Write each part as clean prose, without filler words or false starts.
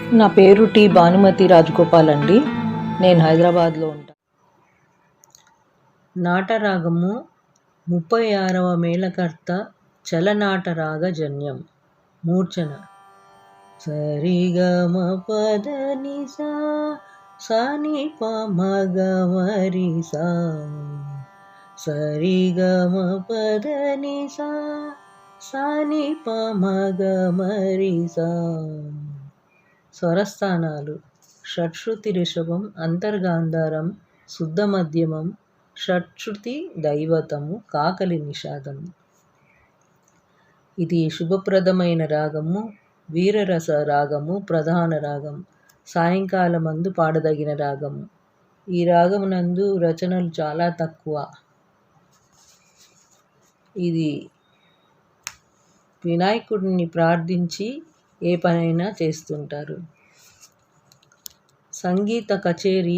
నా పేరు టి భానుమతి రాజగోపాల్ అండి. నేను హైదరాబాద్లో ఉంటాను. నాటరాగము 36వ మేళకర్త చలనాటరాగజన్యం. మూర్ఛన సరిగమ పదని సా సాని పమగమరి సా సరిగమ పదని సా సాని పమగమరి సా. స్వరస్థానాలు: షట్శ్రుతి రిషభం, అంతర్గాంధారం, శుద్ధ మధ్యమం, షట్శ్రుతి దైవతము, కాకలి నిషాదము. ఇది శుభప్రదమైన రాగము, వీరరస రాగము, ప్రధాన రాగం, సాయంకాలమందు పాడదగిన రాగము. ఈ రాగమునందు రచనలు చాలా తక్కువ. ఇది వినాయకుడిని ప్రార్థించి ఏ పనైనా చేస్తుంటారు. సంగీత కచేరీ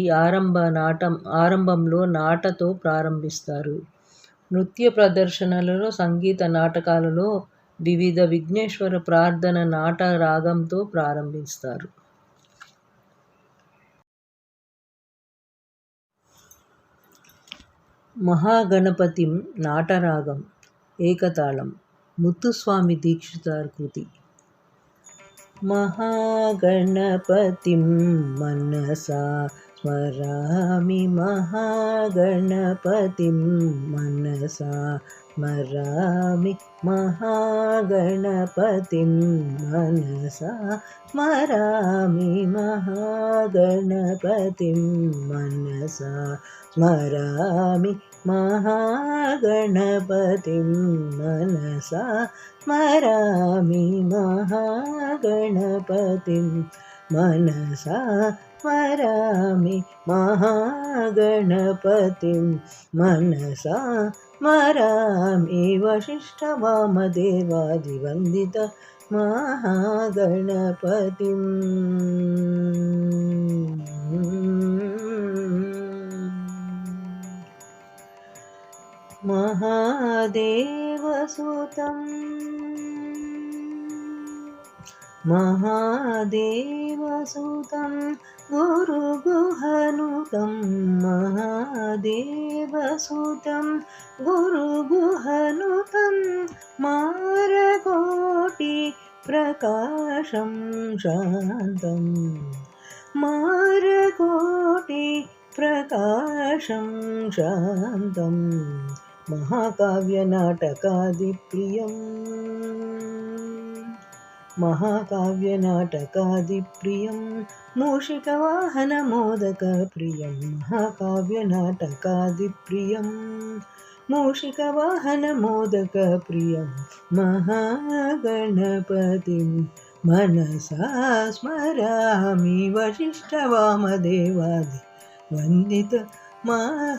ఆరంభంలో నాటతో ప్రారంభిస్తారు. నృత్య ప్రదర్శనలలో, సంగీత నాటకాలలో వివిధ విఘ్నేశ్వర ప్రార్థన నాట రాగంతో ప్రారంభిస్తారు. మహాగణపతిం నాటరాగం ఏకతాళం. ముత్తుస్వామి దీక్షితార్ కృతి. మహాగణపతిం మనసా స్మరామి, మహాగణపతిం మనసా స్మరామి, మహాగణపతిం మనసా స్మరామి, మహాగణపతిం మనసా స్మరామి, మహాగణపతిం మనసా స్మరామి, మహాగణపతిం మనసా స్మరామి, మహాగణపతిం మనసా స్మరామి. వశిష్ఠవామదేవాదివందిత మహాగణపతిం. మహాదేవసుతం మహాదేవసుతం గురుగుహనుతం, మహాదేవసుతం గురుగుహనుతం, మారకోటి ప్రకాశం శాంతం, మారకోటి ప్రకాశం శాంతం. మహాకావ్యనాటకాదిప్రియం మహాకావ్యనాటకాదిప్రియం, మూషికవాహనమోదకప్రియం, మహాకావ్యనాటకాదిప్రియం, మూషికవాహనమోదకప్రియం, మహాగణపతిం మనసా స్మరామి. వశిష్ఠవామదేవాది వందిత మహాగణపతిం.